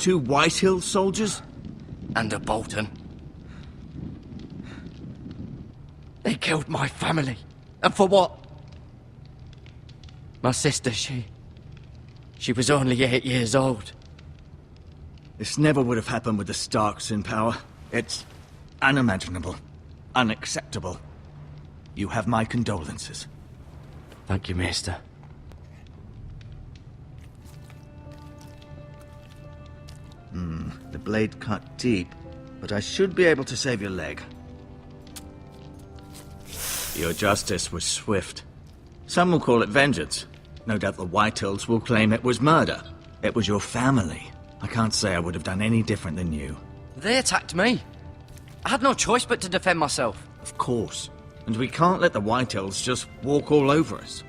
2 Whitehill soldiers? And a Bolton. They killed my family. And for what? My sister, she was only 8 years old. This never would have happened with the Starks in power. It's unimaginable. Unacceptable. You have my condolences. Thank you, Maester. The blade cut deep, but I should be able to save your leg. Your justice was swift. Some will call it vengeance. No doubt the Whitehills will claim it was murder. It was your family. I can't say I would have done any different than you. They attacked me. I had no choice but to defend myself. Of course. And we can't let the Whitehills just walk all over us.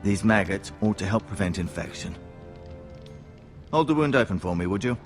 These maggots ought to help prevent infection. Hold the wound open for me, would you?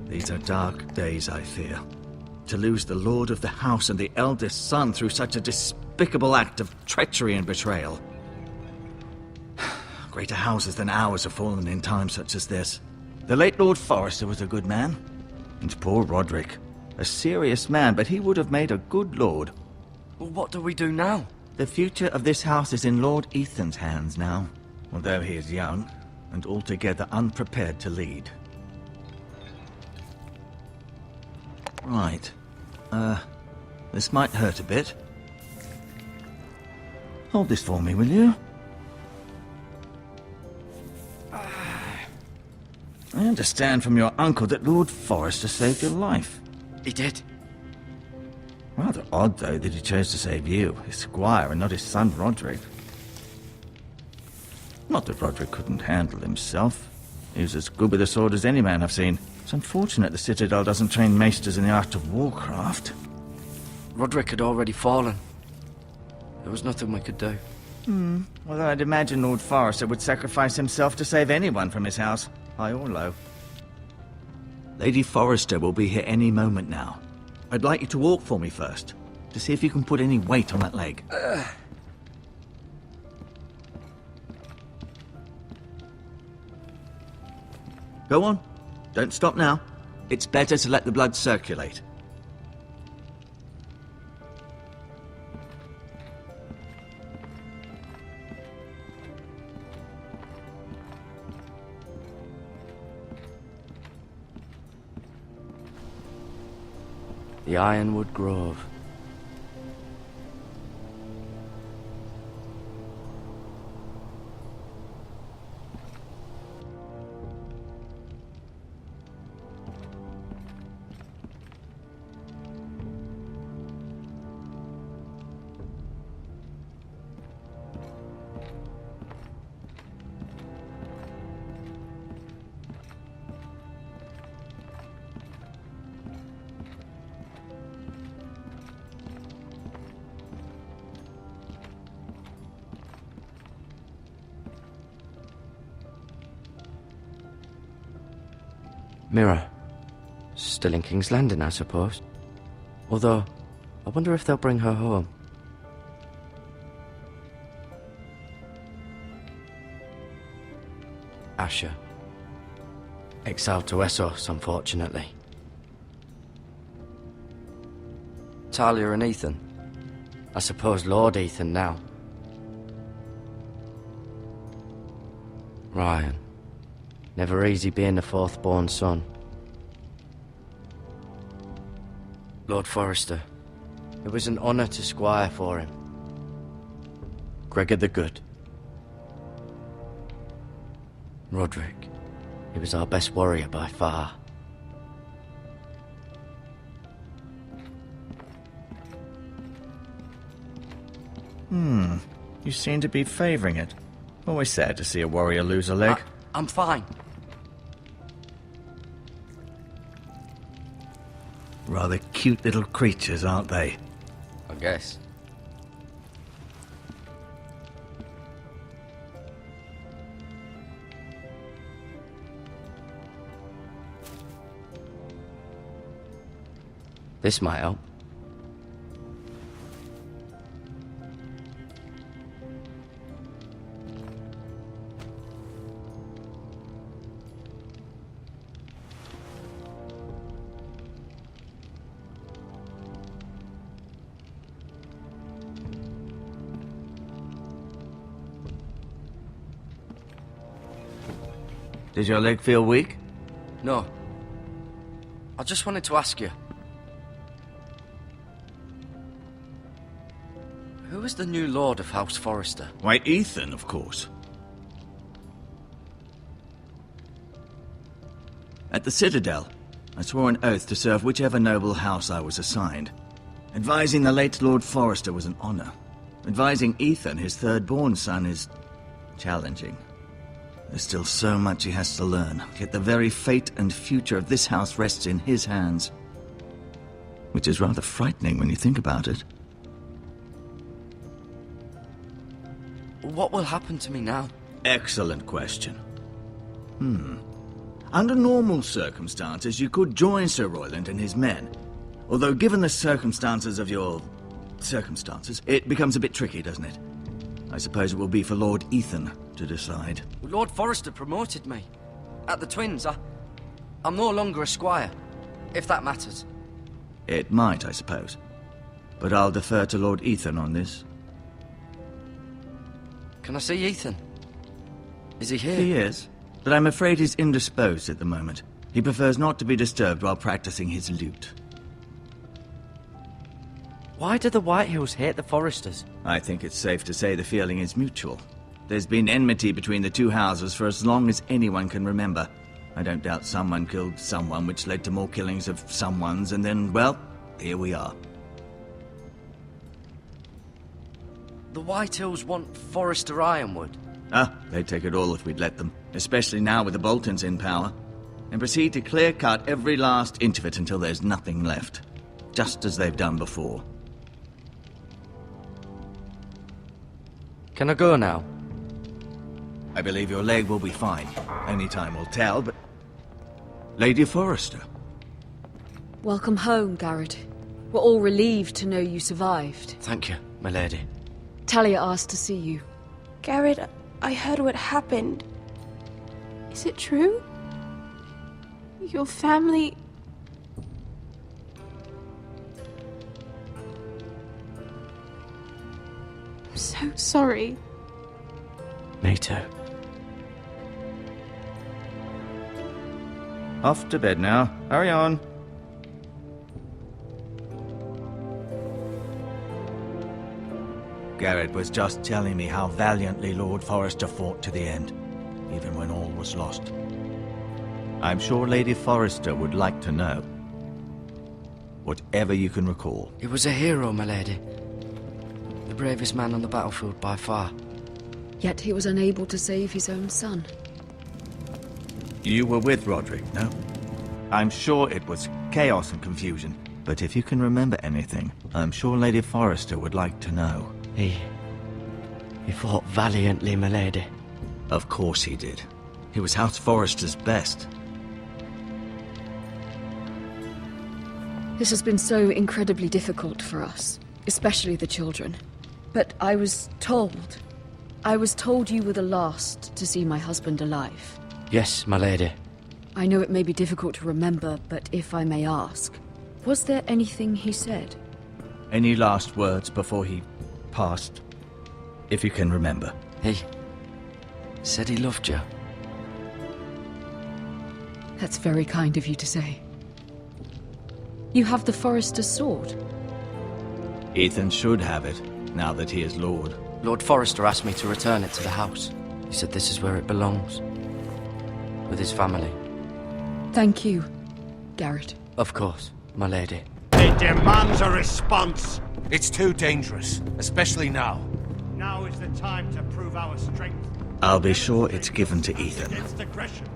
These are dark days, I fear. To lose the lord of the house and the eldest son through such a despicable act of treachery and betrayal. Greater houses than ours have fallen in times such as this. The late Lord Forrester was a good man. And poor Roderick. A serious man, but he would have made a good lord. Well, what do we do now? The future of this house is in Lord Ethan's hands now. Although he is young, and altogether unprepared to lead. Right. This might hurt a bit. Hold this for me, will you? I understand from your uncle that Lord Forrester saved your life. He did. Rather odd, though, that he chose to save you, his squire, and not his son Roderick. Not that Roderick couldn't handle himself. He was as good with a sword as any man I've seen. It's unfortunate the Citadel doesn't train maesters in the art of warcraft. Roderick had already fallen. There was nothing we could do. Although I'd imagine Lord Forrester would sacrifice himself to save anyone from his house, high or low. Lady Forrester will be here any moment now. I'd like you to walk for me first, to see if you can put any weight on that leg. Go on. Don't stop now. It's better to let the blood circulate. The Ironwood Grove. Mirror. Still in King's Landing, I suppose. Although, I wonder if they'll bring her home. Asher. Exiled to Essos, unfortunately. Talia and Ethan. I suppose Lord Ethan now. Ryan. Never easy being the fourth-born son. Lord Forrester. It was an honour to squire for him. Gregor the Good. Roderick. He was our best warrior by far. You seem to be favouring it. Always sad to see a warrior lose a leg. I'm fine. Rather cute little creatures, aren't they? I guess. This might help. Does your leg feel weak? No. I just wanted to ask you. Who is the new Lord of House Forrester? Why, Ethan, of course. At the Citadel, I swore an oath to serve whichever noble house I was assigned. Advising the late Lord Forrester was an honor. Advising Ethan, his third-born son, is challenging. There's still so much he has to learn, yet the very fate and future of this house rests in his hands. Which is rather frightening when you think about it. What will happen to me now? Excellent question. Under normal circumstances, you could join Sir Royland and his men. Although given the circumstances of your circumstances, it becomes a bit tricky, doesn't it? I suppose it will be for Lord Ethan to decide. Lord Forrester promoted me. At the Twins, I'm no longer a squire, if that matters. It might, I suppose. But I'll defer to Lord Ethan on this. Can I see Ethan? Is he here? He is, but I'm afraid he's indisposed at the moment. He prefers not to be disturbed while practicing his lute. Why do the Whitehills hate the Forresters? I think it's safe to say the feeling is mutual. There's been enmity between the two houses for as long as anyone can remember. I don't doubt someone killed someone, which led to more killings of someones, and then, well, here we are. The Whitehills want Forrester Ironwood. They'd take it all if we'd let them, especially now with the Boltons in power, and proceed to clear-cut every last inch of it until there's nothing left, just as they've done before. Can I go now? I believe your leg will be fine. Only time will tell, but... Lady Forrester. Welcome home, Garrett. We're all relieved to know you survived. Thank you, my lady. Talia asked to see you. Garrett, I heard what happened. Is it true? Your family... I'm so sorry. Me too. Off to bed now. Hurry on. Garrett was just telling me how valiantly Lord Forrester fought to the end, even when all was lost. I'm sure Lady Forrester would like to know. Whatever you can recall. He was a hero, my lady. The bravest man on the battlefield by far. Yet he was unable to save his own son. You were with Roderick, no? I'm sure it was chaos and confusion, but if you can remember anything, I'm sure Lady Forrester would like to know. He fought valiantly, my lady. Of course he did. He was House Forrester's best. This has been so incredibly difficult for us, especially the children. But I was told you were the last to see my husband alive. Yes, my lady. I know it may be difficult to remember, but if I may ask, was there anything he said? Any last words before he passed? If you can remember. He said he loved you. That's very kind of you to say. You have the Forrester's sword. Ethan should have it, now that he is Lord. Lord Forrester asked me to return it to the house. He said this is where it belongs. With his family. Thank you, Garrett. Of course, my lady. It demands a response. It's too dangerous, especially now. Now is the time to prove our strength. I'll be sure it's given to Ethan. Against aggression.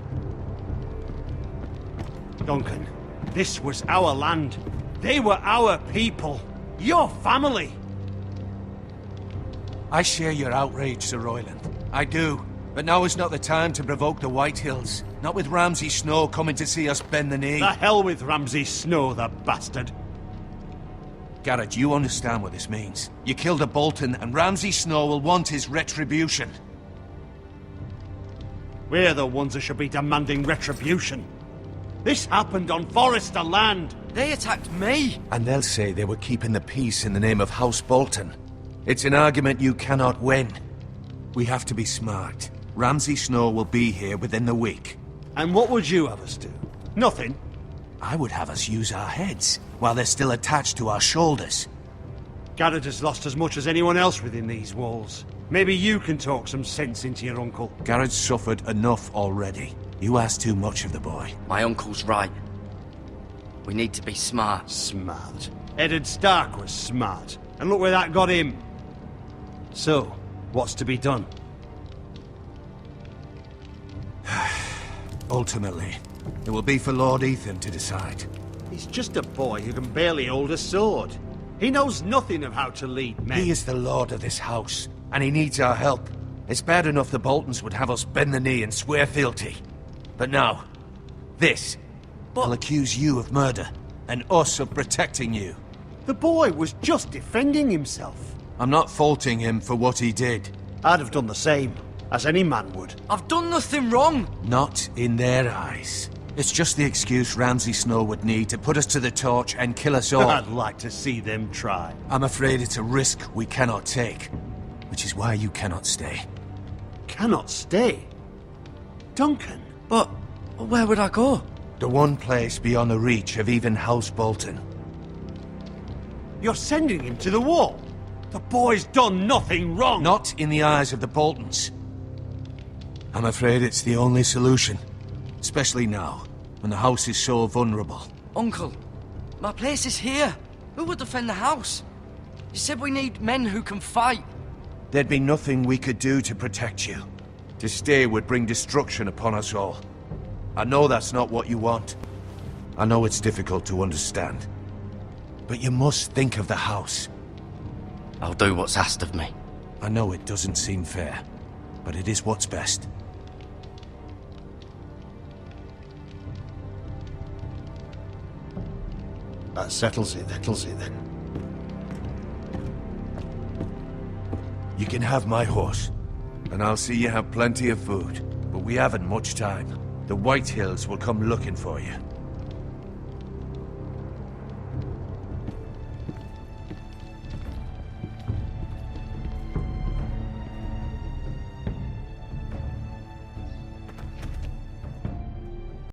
Duncan, this was our land. They were our people. Your family. I share your outrage, Sir Royland. I do. But now is not the time to provoke the Whitehills. Not with Ramsay Snow coming to see us bend the knee. The hell with Ramsay Snow, the bastard. Garrett, you understand what this means. You killed a Bolton, and Ramsay Snow will want his retribution. We're the ones who should be demanding retribution. This happened on Forrester land. They attacked me! And they'll say they were keeping the peace in the name of House Bolton. It's an argument you cannot win. We have to be smart. Ramsay Snow will be here within the week. And what would you have us do? Nothing. I would have us use our heads, while they're still attached to our shoulders. Garrett has lost as much as anyone else within these walls. Maybe you can talk some sense into your uncle. Garrett's suffered enough already. You ask too much of the boy. My uncle's right. We need to be smart. Smart. Eddard Stark was smart. And look where that got him. So, what's to be done? Ultimately, it will be for Lord Ethan to decide. He's just a boy who can barely hold a sword. He knows nothing of how to lead men. He is the lord of this house, and he needs our help. It's bad enough the Boltons would have us bend the knee and swear fealty. But now, this. I'll accuse you of murder, and us of protecting you. The boy was just defending himself. I'm not faulting him for what he did. I'd have done the same, as any man would. I've done nothing wrong! Not in their eyes. It's just the excuse Ramsay Snow would need to put us to the torch and kill us all. I'd like to see them try. I'm afraid it's a risk we cannot take, which is why you cannot stay. Cannot stay? Duncan? But where would I go? The one place beyond the reach of even House Bolton. You're sending him to the wall? The boy's done nothing wrong! Not in the eyes of the Boltons. I'm afraid it's the only solution. Especially now, when the house is so vulnerable. Uncle, my place is here. Who will defend the house? You said we need men who can fight. There'd be nothing we could do to protect you. To stay would bring destruction upon us all. I know that's not what you want. I know it's difficult to understand. But you must think of the house. I'll do what's asked of me. I know it doesn't seem fair, but it is what's best. That settles it then. You can have my horse, and I'll see you have plenty of food. But we haven't much time. The White Hills will come looking for you.